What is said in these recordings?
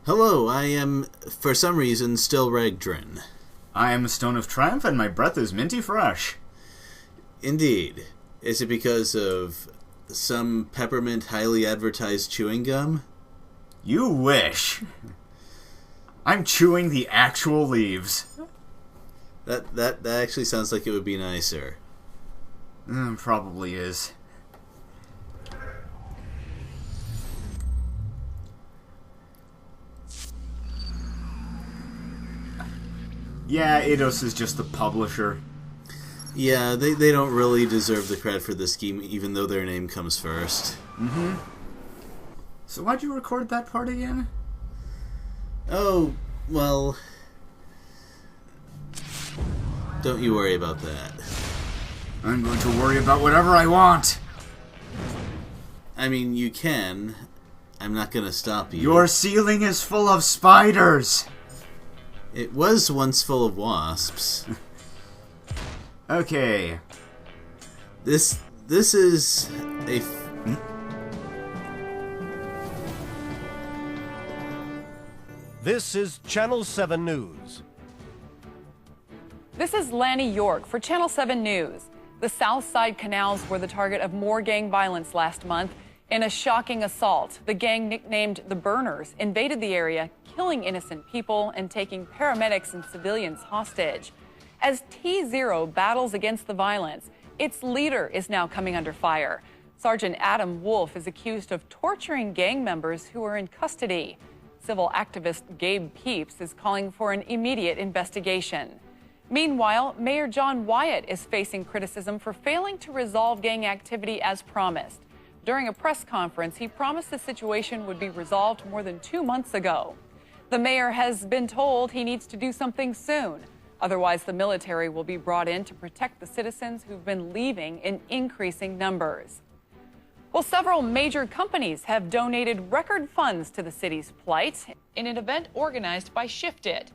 Hello, I am, for some reason, still Regdrin. I am a Stone of Triumph, and my breath is minty fresh. Indeed. Is it because of some peppermint highly advertised chewing gum? You wish. I'm chewing the actual leaves. That actually sounds like it would be nicer. Probably is. Yeah, Eidos is just the publisher. Yeah, they don't really deserve the credit for this game, even though their name comes first. Mm-hmm. So why'd you record that part again? Oh, well... Don't you worry about that. I'm going to worry about whatever I want. I mean, you can. I'm not going to stop you. Your ceiling is full of spiders. It was once full of wasps. Okay. This is a... This is Channel 7 News. This is Lanny York for Channel 7 News. The South Side Canals were the target of more gang violence last month. In a shocking assault, the gang nicknamed the Burners invaded the area, killing innocent people and taking paramedics and civilians hostage. As T-Zero battles against the violence, its leader is now coming under fire. Sergeant Adam Wolf is accused of torturing gang members who are in custody. Civil activist Gabe Peeps is calling for an immediate investigation. Meanwhile, Mayor John Wyatt is facing criticism for failing to resolve gang activity as promised. During a press conference, he promised the situation would be resolved more than 2 months ago. The mayor has been told he needs to do something soon. Otherwise, the military will be brought in to protect the citizens who've been leaving in increasing numbers. Well, several major companies have donated record funds to the city's plight in an event organized by Shift It.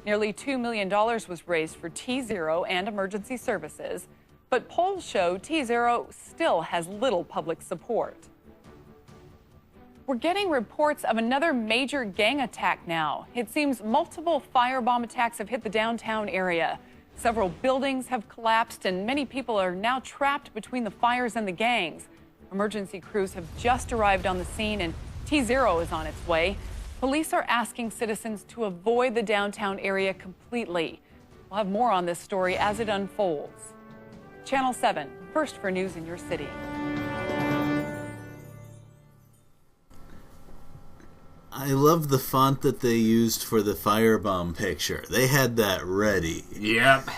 Nearly $2 million was raised for T-Zero and emergency services, but polls show T-Zero still has little public support. We're getting reports of another major gang attack now. It seems multiple firebomb attacks have hit the downtown area. Several buildings have collapsed, and many people are now trapped between the fires and the gangs. Emergency crews have just arrived on the scene, and T-Zero is on its way. Police are asking citizens to avoid the downtown area completely. We'll have more on this story as it unfolds. Channel 7, first for news in your city. I love the font that they used for the firebomb picture. They had that ready. Yep.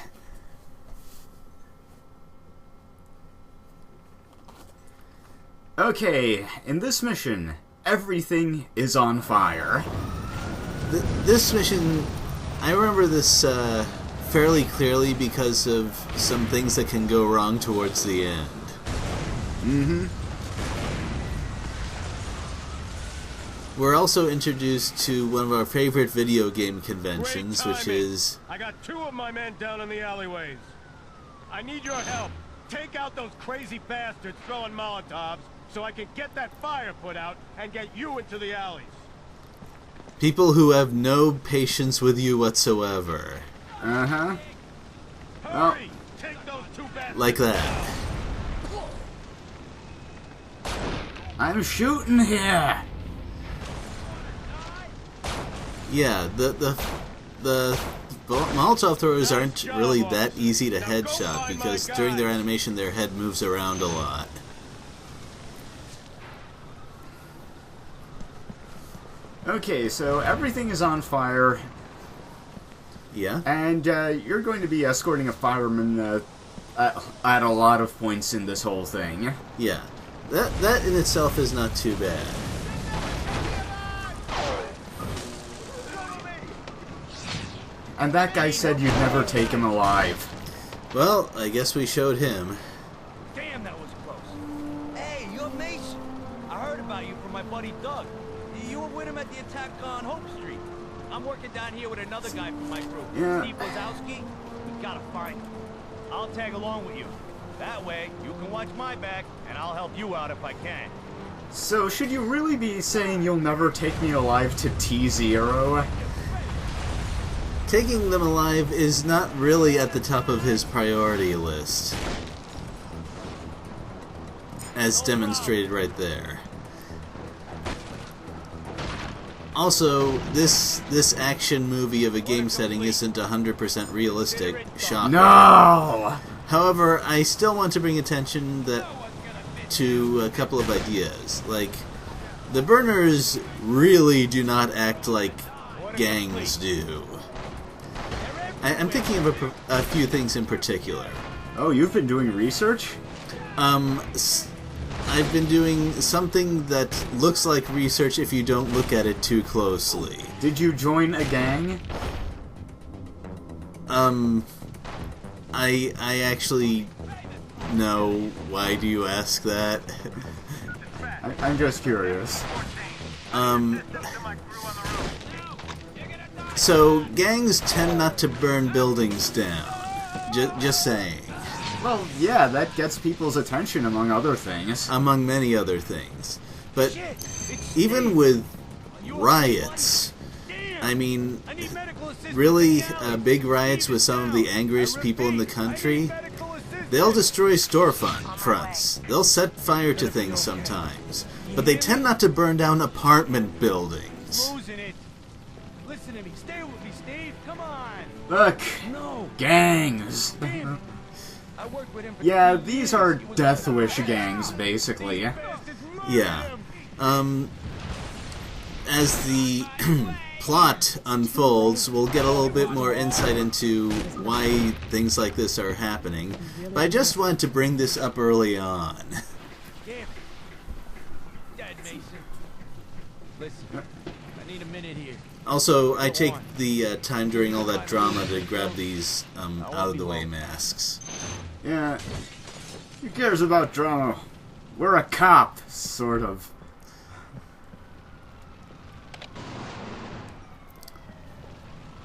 Okay, in this mission, everything is on fire. This mission, I remember this fairly clearly because of some things that can go wrong towards the end. Mm-hmm. We're also introduced to one of our favorite video game conventions, which is... I got 2 of my men down in the alleyways. I need your help. Take out those crazy bastards throwing Molotovs so I can get that fire put out and get you into the alleys. People who have no patience with you whatsoever. Uh-huh. Hurry! Take those 2 bastards. Like that. I'm shooting here. Yeah, the Molotov throwers aren't really that easy to headshot because during their animation their head moves around a lot. Okay, so everything is on fire. Yeah? And you're going to be escorting a fireman at a lot of points in this whole thing. Yeah. That in itself is not too bad. And that guy said you'd never take him alive. Well, I guess we showed him. Damn, that was close. Hey, you're Mason. I heard about you from my buddy Doug. You were with him at the attack on Hope Street. I'm working down here with another guy from my group, Yeah. Steve Wazowski. We gotta find him. I'll tag along with you. That way, you can watch my back, and I'll help you out if I can. So, should you really be saying you'll never take me alive to T0? Taking them alive is not really at the top of his priority list, as demonstrated right there. Also, this action movie of a game setting isn't 100% realistic. Shocking. No! However, I still want to bring attention to a couple of ideas. Like, the burners really do not act like gangs do. I'm thinking of a few things in particular. Oh, you've been doing research? I've been doing something that looks like research if you don't look at it too closely. Did you join a gang? I actually... No. Why do you ask that? I'm just curious. So, gangs tend not to burn buildings down. Just saying. Well, yeah, that gets people's attention, among other things. Among many other things. But even with riots, I mean, really big riots with some of the angriest people in the country, they'll destroy storefronts. They'll set fire to things sometimes. But they tend not to burn down apartment buildings. Listen to me. Stay with me, Steve. Come on. Look, No. gangs. I worked with him for Yeah, 3 these years. are Death Wish gangs, basically. Yeah. As the plot unfolds, we'll get a little bit more insight into why things like this are happening. But I just wanted to bring this up early on. Damn it. Dead, Mason. Listen, I need a minute here. Also, I take the time during all that drama to grab these out-of-the-way masks. Yeah. Who cares about drama? We're a cop, sort of.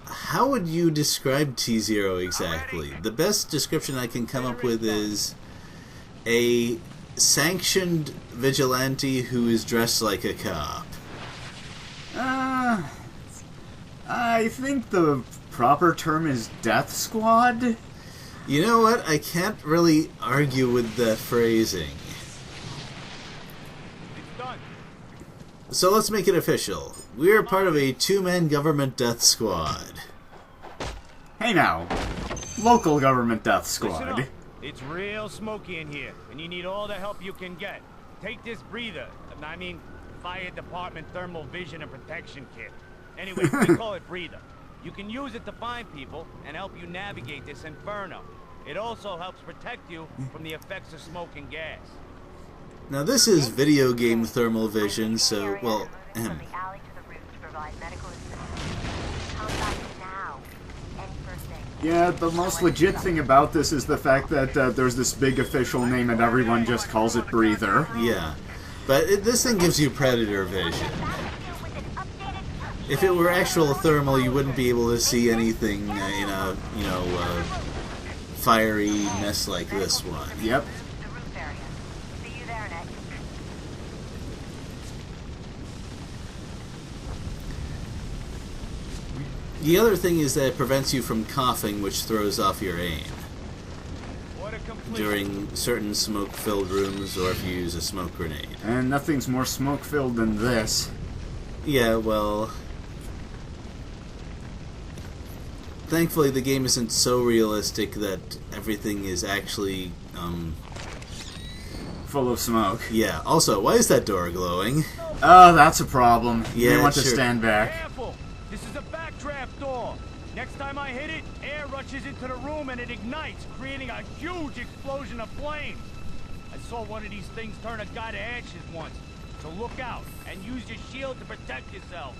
How would you describe T0 exactly? The best description I can come up with is a sanctioned vigilante who is dressed like a cop. I think the proper term is Death Squad? You know what? I can't really argue with the phrasing. It's done. So let's make it official. We're part of a two-man government death squad. Hey now. Local government Death Listen Squad. up. It's real smoky in here, and you need all the help you can get. Take this breather. I mean, fire department thermal vision and protection kit. Anyway, we call it breather. You can use it to find people and help you navigate this inferno. It also helps protect you from the effects of smoke and gas. Now this is video game thermal vision, so, well, Yeah, the most legit thing about this is the fact that there's this big official name and everyone just calls it Breather. yeah. But this thing gives you predator vision. If it were actual thermal, you wouldn't be able to see anything in a, fiery mess like this one. Yep. The other thing is that it prevents you from coughing, which throws off your aim What a complete... during certain smoke-filled rooms or if you use a smoke grenade. And nothing's more smoke-filled than this. Yeah, well... Thankfully, the game isn't so realistic that everything is actually, Full of smoke. yeah. Also, why is that door glowing? Oh, that's a problem. You Yeah, may want to sure. stand back. Careful! This is a backdraft door. Next time I hit it, air rushes into the room and it ignites, creating a huge explosion of flames. I saw one of these things turn a guy to ashes once. So look out and use your shield to protect yourself.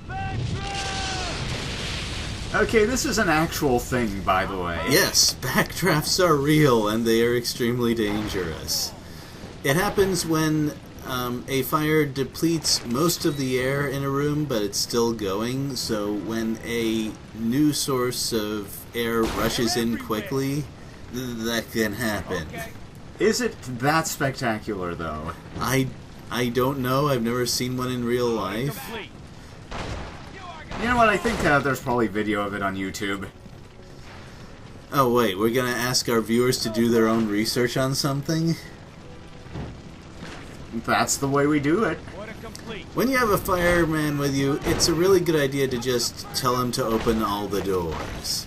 Backdraft! Okay, this is an actual thing, by the way. Yes, backdrafts are real and they are extremely dangerous. It happens when a fire depletes most of the air in a room, but it's still going, so when a new source of air rushes in quickly, that can happen. Is it that spectacular, though? I don't know. I've never seen one in real life. Complete. You know what? I think there's probably video of it on YouTube. Oh wait, we're gonna ask our viewers to do their own research on something? That's the way we do it. Order complete. When you have a fireman with you, it's a really good idea to just tell him to open all the doors.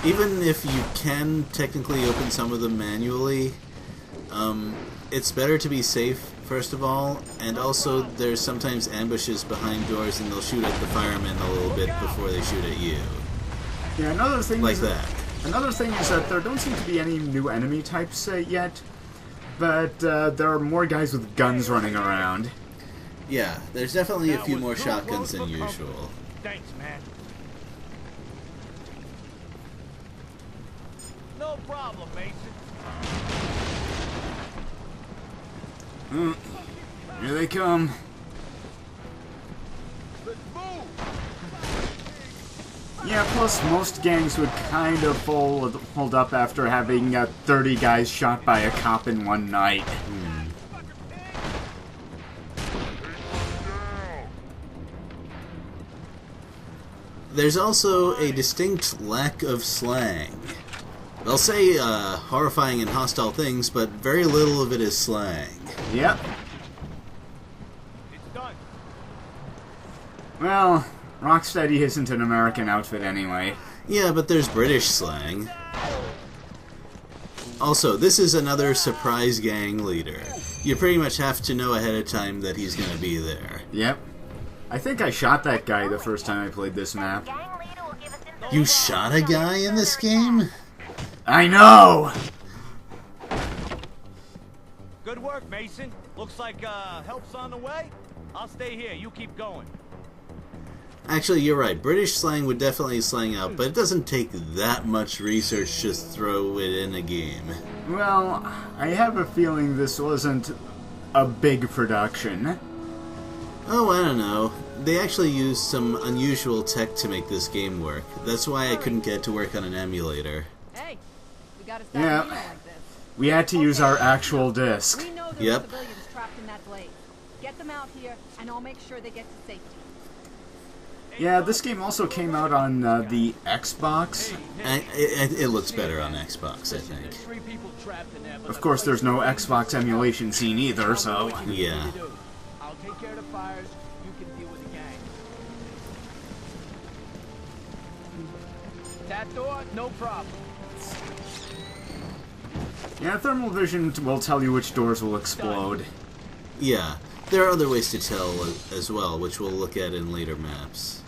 Even if you can technically open some of them manually, it's better to be safe, first of all, and also there's sometimes ambushes behind doors and they'll shoot at the firemen a little bit before they shoot at you. Yeah, another thing Like is that. Another thing is that there don't seem to be any new enemy types yet, but there are more guys with guns running around. Yeah, there's definitely a That few was more too shotguns close than for comfort. usual. Thanks, man. No problem, Mason. Here they come. Let's move. Yeah, plus most gangs would kind of hold up after having 30 guys shot by a cop in one night. There's also a distinct lack of slang. They'll say horrifying and hostile things, but very little of it is slang. Yep. It's done. Well, Rocksteady isn't an American outfit anyway. Yeah, but there's British slang. Also, this is another surprise gang leader. You pretty much have to know ahead of time that he's going to be there. Yep. I think I shot that guy the first time I played this map. You shot a guy in this game? I know! Good work, Mason. Looks like help's on the way. I'll stay here. You keep going. Actually, you're right. British slang would definitely slang out, but it doesn't take that much research to throw it in a game. Well, I have a feeling this wasn't a big production. Oh, I don't know. They actually used some unusual tech to make this game work. That's why I couldn't get to work on an emulator. Hey, we gotta stop Yeah. being like this. We had to use our actual disc. We know there Yep. are civilians trapped in that blaze. Get them out here, and I'll make sure they get to safety. Yeah, this game also came out on the Xbox. It looks better on Xbox, I think. Three people trapped in there, but Of course, there's no Xbox emulation scene either, so... Yeah. I'll take care of the fires. You can deal with the gang. That door, no problem. Yeah, thermal vision will tell you which doors will explode. Yeah. There are other ways to tell as well, which we'll look at in later maps.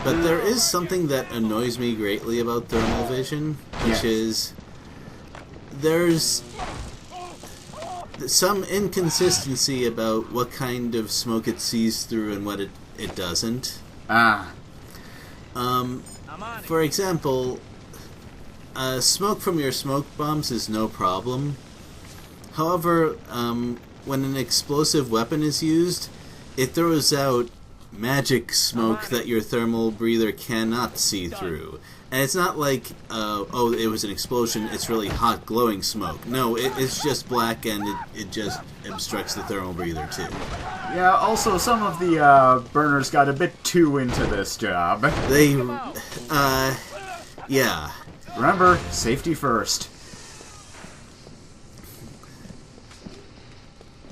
But there is something that annoys me greatly about thermal vision, which Yes. is there's some inconsistency about what kind of smoke it sees through and what it doesn't. Ah. For example, smoke from your smoke bombs is no problem. However, when an explosive weapon is used, it throws out magic smoke that your thermal breather cannot see through. And it's not like, oh, it was an explosion, it's really hot, glowing smoke. No, it's just black and it just obstructs the thermal breather too. Yeah, also some of the burners got a bit too into this job. They, yeah. Remember, safety first.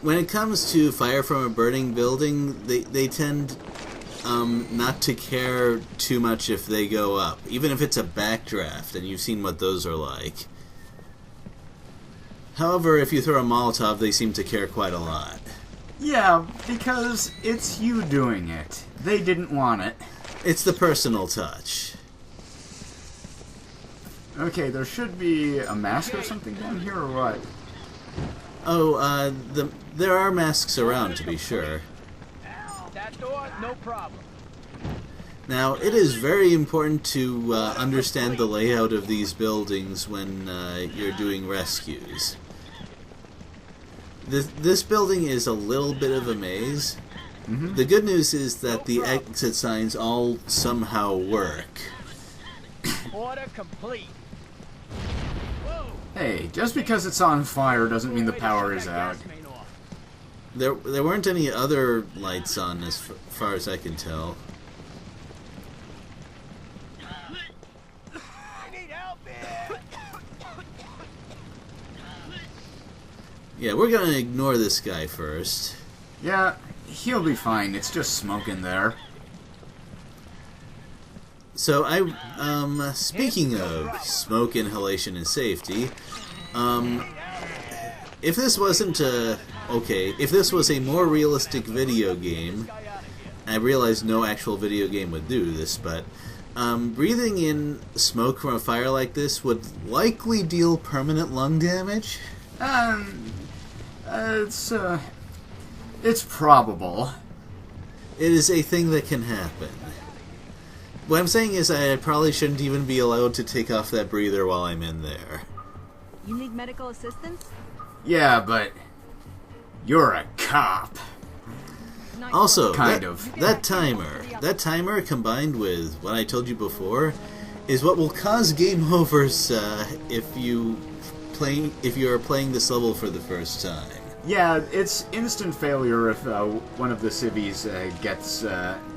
When it comes to fire from a burning building, they tend not to care too much if they go up, even if it's a backdraft, and you've seen what those are like. However, if you throw a Molotov, they seem to care quite a lot. Yeah, because it's you doing it. They didn't want it. It's the personal touch. Okay, there should be a mask or something down here, or what? Oh, there are masks around, to be sure. That door, no problem. Now, it is very important to understand the layout of these buildings when you're doing rescues. This building is a little bit of a maze. Mm-hmm. The good news is that the exit signs all somehow work. Order complete. Whoa! Hey, just because it's on fire doesn't mean the power is out. There weren't any other lights on as far as I can tell. Yeah, we're gonna ignore this guy first. Yeah, he'll be fine. It's just smoke in there. So speaking of smoke inhalation and safety, if this wasn't if this was a more realistic video game, I realize no actual video game would do this, but breathing in smoke from a fire like this would likely deal permanent lung damage. It's probable. It is a thing that can happen. What I'm saying is I probably shouldn't even be allowed to take off that breather while I'm in there. You need medical assistance? Yeah, but you're a cop. Also, Kind of. That timer combined with what I told you before is what will cause game overs if you are playing this level for the first time. Yeah, it's instant failure if one of the civvies gets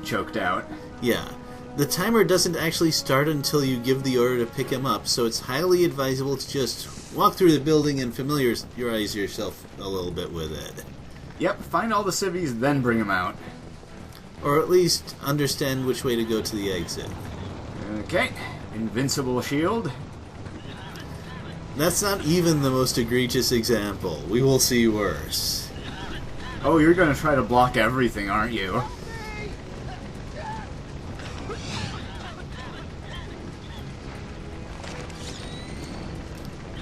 choked out. Yeah. The timer doesn't actually start until you give the order to pick him up, so it's highly advisable to just walk through the building and familiarize yourself a little bit with it. Yep, find all the civvies, then bring them out. Or at least understand which way to go to the exit. Okay, invincible shield. That's not even the most egregious example. We will see worse. Oh, you're gonna try to block everything, aren't you?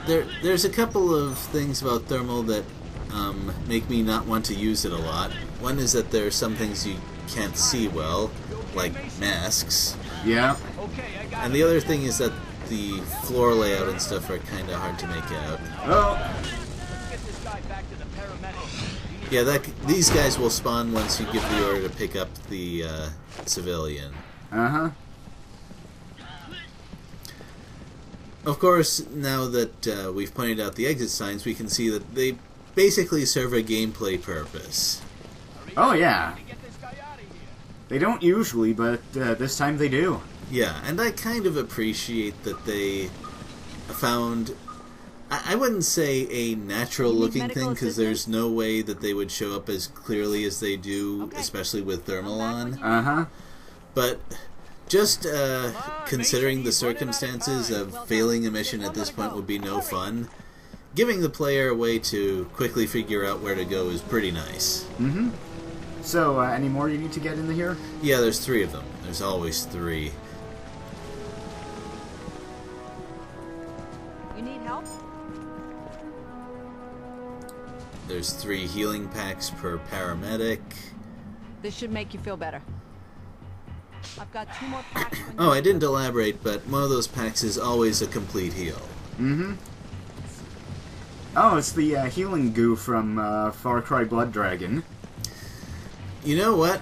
There's a couple of things about thermal that make me not want to use it a lot. One is that there are some things you can't see well, like masks. Yeah. And the other thing is that the floor layout and stuff are kind of hard to make out. Oh. Yeah, these guys will spawn once you give the order to pick up the civilian. Uh-huh. Of course, now that we've pointed out the exit signs, we can see that they basically serve a gameplay purpose. Oh, yeah. They don't usually, but this time they do. Yeah, and I kind of appreciate that they found, I wouldn't say a natural-looking thing, because there's no way that they would show up as clearly as they do, especially with thermal on. Uh-huh. But just considering the circumstances of failing a mission at this point would be no fun, giving the player a way to quickly figure out where to go is pretty nice. Mm-hmm. So, any more you need to get in here? Yeah, there's 3 of them. There's always 3. You need help? There's 3 healing packs per paramedic. This should make you feel better. I've got 2 more packs. Oh, I didn't elaborate, but one of those packs is always a complete heal. Mm-hmm. Oh, it's the healing goo from Far Cry Blood Dragon. You know what?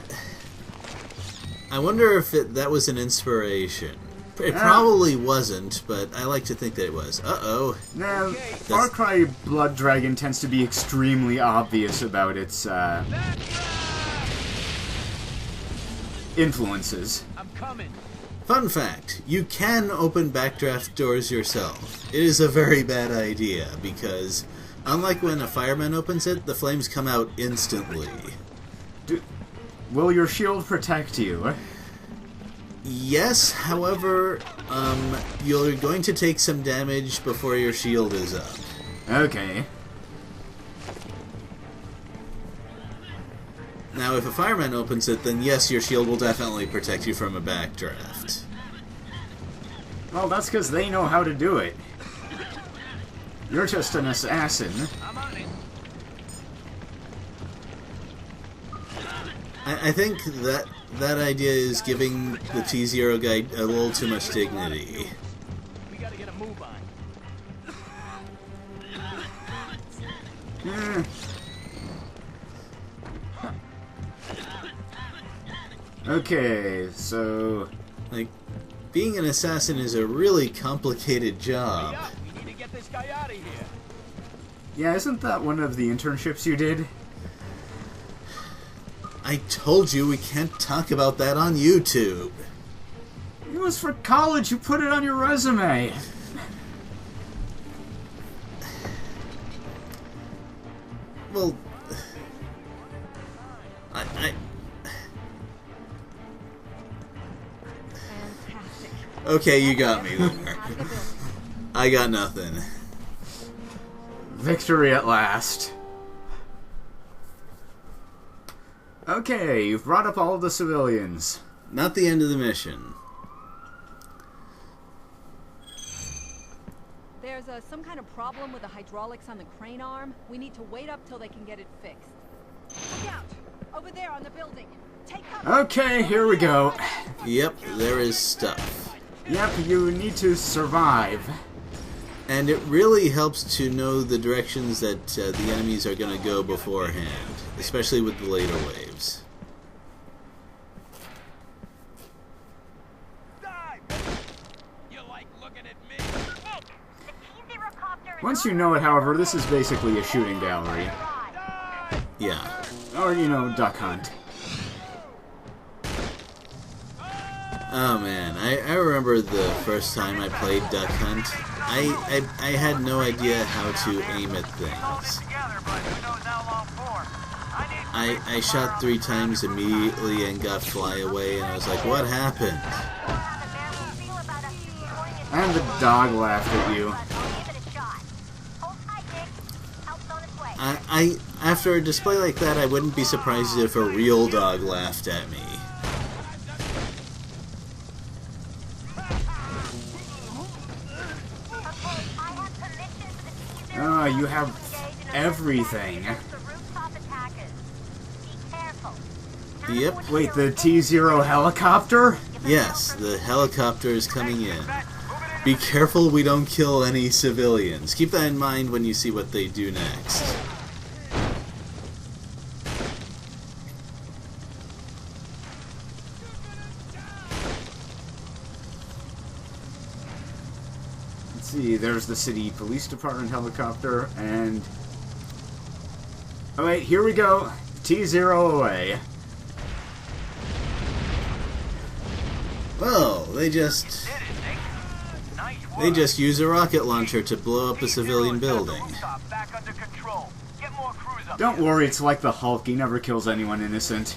I wonder if that was an inspiration. It probably wasn't, but I like to think that it was. Uh-oh. Now, Far Cry Blood Dragon tends to be extremely obvious about its influences. I'm coming. Fun fact, you can open Backdraft doors yourself. It is a very bad idea, because unlike when a fireman opens it, the flames come out instantly. Will your shield protect you? Yes, however, you're going to take some damage before your shield is up. Okay. Now, if a fireman opens it, then yes, your shield will definitely protect you from a backdraft. Well, that's because they know how to do it. You're just an assassin. I'm on it. I think that idea is giving the T-Zero guy a little too much dignity. We gotta get a move on. Okay, so... Like, being an assassin is a really complicated job. We need to get this guy guy out of here. Yeah, isn't that one of the internships you did? I told you we can't talk about that on YouTube. It was for college. You put it on your resume. Well, Fantastic. okay, you got me there. I got nothing. Victory at last. Okay, you've brought up all of the civilians. Not the end of the mission. There's some kind of problem with the hydraulics on the crane arm. We need to wait up till they can get it fixed. Look out! Over there on the building. Take cover. Okay, here we go. Yep, there is stuff. Yep, you need to survive. And it really helps to know the directions that the enemies are going to go beforehand, especially with the later waves. You like looking at me? Once you know it, however, this is basically a shooting gallery. Yeah. Or, you know, duck hunt. Oh man, I remember the first time I played Duck Hunt. I had no idea how to aim at things. I shot 3 times immediately and got fly away, and I was like, what happened? And the dog laughed at you. After a display like that, I wouldn't be surprised if a real dog laughed at me. Oh, you have everything. Yep. Wait, the T-0 helicopter? Yes, the helicopter is coming in. Be careful we don't kill any civilians. Keep that in mind when you see what they do next. Let's see, there's the city police department helicopter, and... Oh wait, here we go. T-0 away. Well, they just use a rocket launcher to blow up a civilian building. Don't worry, it's like the Hulk. He never kills anyone innocent.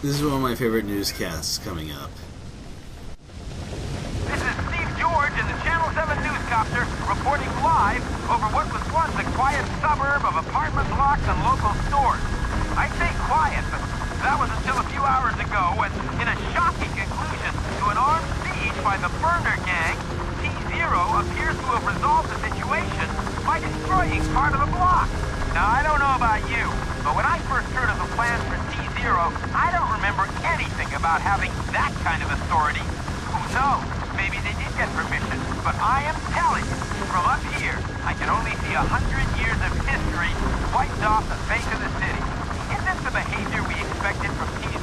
This is one of my favorite newscasts coming up. This is Steve George in the Channel 7 newscopter reporting live over what was once a quiet suburb of apartment blocks and local stores. I say quiet, but that was until a few hours ago when, in a shocking conclusion to an armed siege by the Burner Gang, T-0 appears to have resolved the situation by destroying part of the block. Now, I don't know about you, but when I first heard of the plans for T-0, I don't remember anything about having that kind of authority. Who knows? Maybe they did get permission, but I am telling you, from up here, I can only see 100 years of history wiped off the face of the city. Is this the behavior we expected from T-0?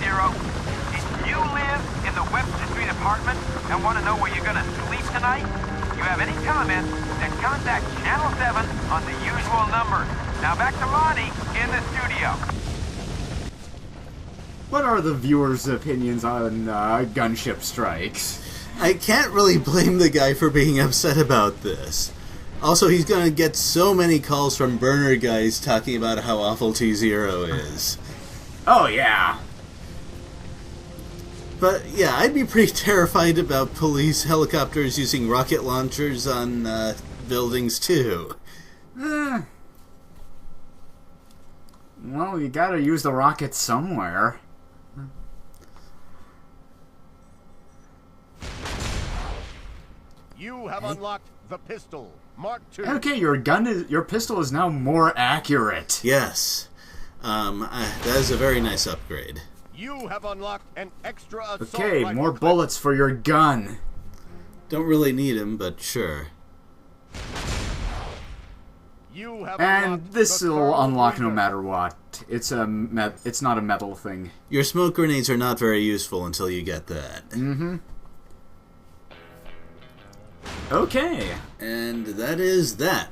Did you live in the Webster Street apartment and want to know where you're going to sleep tonight? If you have any comments, then contact Channel 7 on the usual number. Now back to Lonnie in the studio. What are the viewers' opinions on gunship strikes? I can't really blame the guy for being upset about this. Also, he's gonna get so many calls from burner guys talking about how awful T-0 is. Oh, yeah. But, yeah, I'd be pretty terrified about police helicopters using rocket launchers on buildings, too. Well, you gotta use the rocket somewhere. You have unlocked the pistol, Mark II. Okay, your pistol is now more accurate. Yes. That is a very nice upgrade. You have unlocked an extra assault Okay, rifle more clip. bullets for your gun. Don't really need them, but sure. You have And unlocked this the will thermal unlock no vision. matter what. right. It's not a metal thing. Your smoke grenades are not very useful until you get that. Mm-hmm. Okay. And that is that.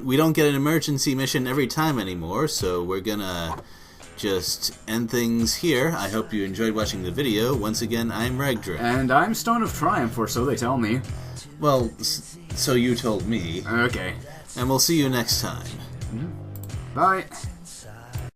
We don't get an emergency mission every time anymore, so we're gonna just end things here. I hope you enjoyed watching the video. Once again, I'm Backdraft. And I'm Stone of Triumph, or so they tell me. Well, so you told me. Okay. And we'll see you next time. Bye.